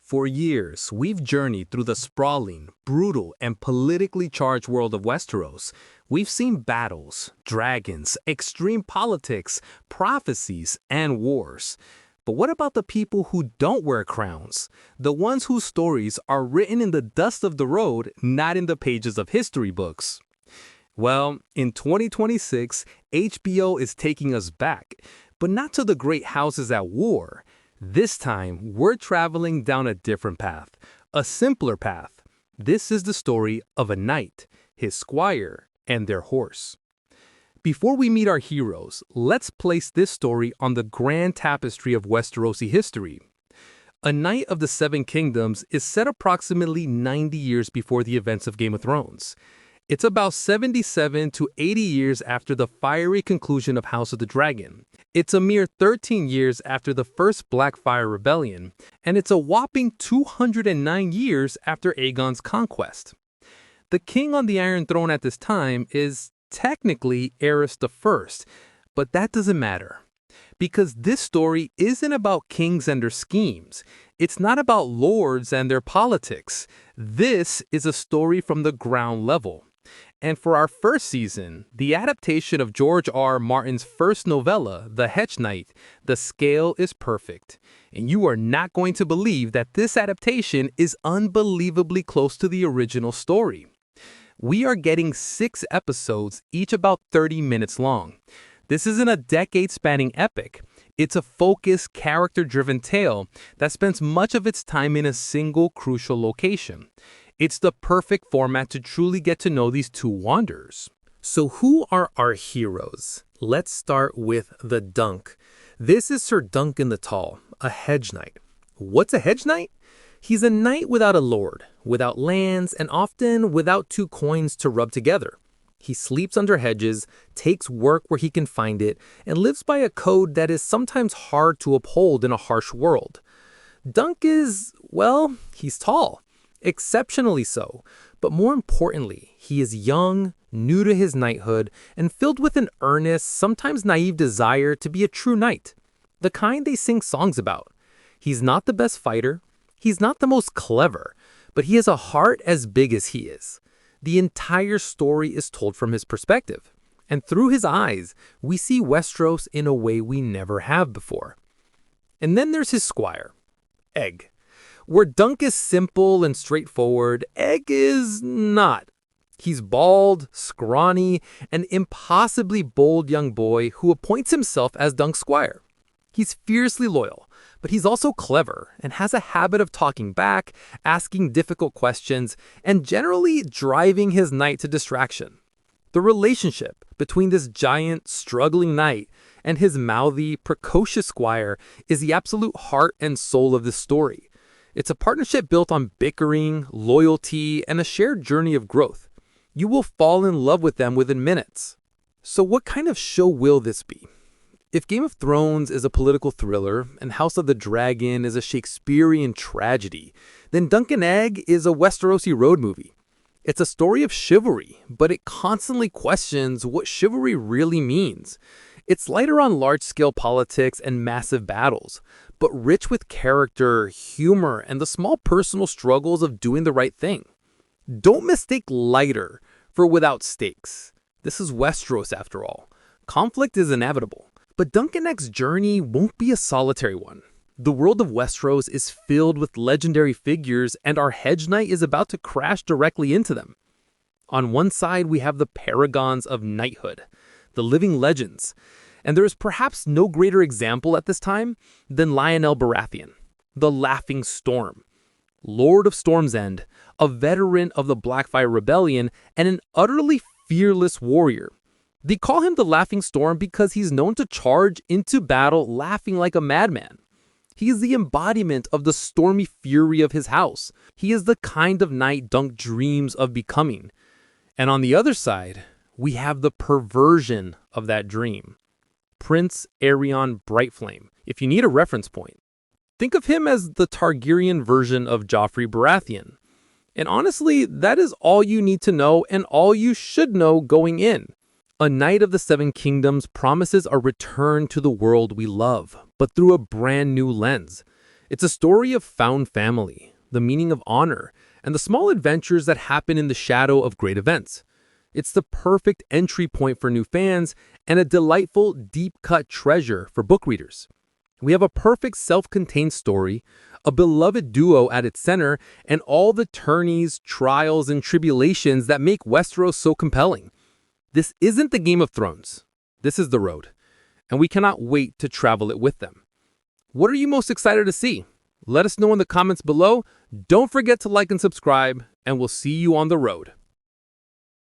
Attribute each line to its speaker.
Speaker 1: For years, we've journeyed through the sprawling, brutal, and politically charged world of Westeros. We've seen battles, dragons, extreme politics, prophecies, and wars. But what about the people who don't wear crowns? The ones whose stories are written in the dust of the road, not in the pages of history books. Well, in 2026, HBO is taking us back, but not to the great houses at war. This time, we're traveling down a different path, a simpler path. This is the story of a knight, his squire, and their horse. Before we meet our heroes, let's place this story on the grand tapestry of Westerosi history. A Knight of the Seven Kingdoms is set approximately 90 years before the events of Game of Thrones. It's about 77 to 80 years after the fiery conclusion of House of the Dragon. It's a mere 13 years after the first Blackfyre Rebellion, and it's a whopping 209 years after Aegon's conquest. The king on the Iron Throne at this time is technically Aerys I, but that doesn't matter. Because this story isn't about kings and their schemes. It's not about lords and their politics. This is a story from the ground level. And for our first season, the adaptation of George R.R. Martin's first novella, The Hedge Knight, the scale is perfect. And you are not going to believe that this adaptation is unbelievably close to the original story. We are getting 6 episodes, each about 30 minutes long. This isn't a decade-spanning epic. It's a focused, character-driven tale that spends much of its time in a single crucial location. It's the perfect format to truly get to know these two wanderers. So who are our heroes? Let's start with the Dunk. This is Ser Duncan the Tall, a hedge knight. What's a hedge knight? He's a knight without a lord, without lands, and often without 2 coins to rub together. He sleeps under hedges, takes work where he can find it, and lives by a code that is sometimes hard to uphold in a harsh world. Dunk is, well, he's tall. Exceptionally so, but more importantly, he is young, new to his knighthood, and filled with an earnest, sometimes naive desire to be a true knight, the kind they sing songs about. He's not the best fighter, he's not the most clever, but he has a heart as big as he is. The entire story is told from his perspective, and through his eyes, we see Westeros in a way we never have before. And then there's his squire, Egg. Where Dunk is simple and straightforward, Egg is not. He's bald, scrawny, an impossibly bold young boy who appoints himself as Dunk's squire. He's fiercely loyal, but he's also clever and has a habit of talking back, asking difficult questions, and generally driving his knight to distraction. The relationship between this giant, struggling knight and his mouthy, precocious squire is the absolute heart and soul of this story. It's a partnership built on bickering, loyalty, and a shared journey of growth. You will fall in love with them within minutes. So what kind of show will this be? If Game of Thrones is a political thriller and House of the Dragon is a Shakespearean tragedy, then Dunk and Egg is a Westerosi road movie. It's a story of chivalry, but it constantly questions what chivalry really means. It's lighter on large-scale politics and massive battles, but rich with character, humor, and the small personal struggles of doing the right thing. Don't mistake lighter for without stakes. This is Westeros after all. Conflict is inevitable, but Dunk and Egg's journey won't be a solitary one. The world of Westeros is filled with legendary figures, and our hedge knight is about to crash directly into them. On one side, we have the paragons of knighthood, the living legends. And there is perhaps no greater example at this time than Lionel Baratheon, the Laughing Storm, Lord of Storm's End, a veteran of the Blackfyre Rebellion, and an utterly fearless warrior. They call him the Laughing Storm because he's known to charge into battle laughing like a madman. He is the embodiment of the stormy fury of his house. He is the kind of knight Dunk dreams of becoming. And on the other side, we have the perversion of that dream. Prince Arion Brightflame, if you need a reference point. Think of him as the Targaryen version of Joffrey Baratheon. And honestly, that is all you need to know and all you should know going in. A Knight of the Seven Kingdoms promises a return to the world we love, but through a brand new lens. It's a story of found family, the meaning of honor, and the small adventures that happen in the shadow of great events. It's the perfect entry point for new fans and a delightful, deep-cut treasure for book readers. We have a perfect self-contained story, a beloved duo at its center, and all the tourneys, trials, and tribulations that make Westeros so compelling. This isn't the Game of Thrones. This is the road, and we cannot wait to travel it with them. What are you most excited to see? Let us know in the comments below. Don't forget to like and subscribe, and we'll see you on the road.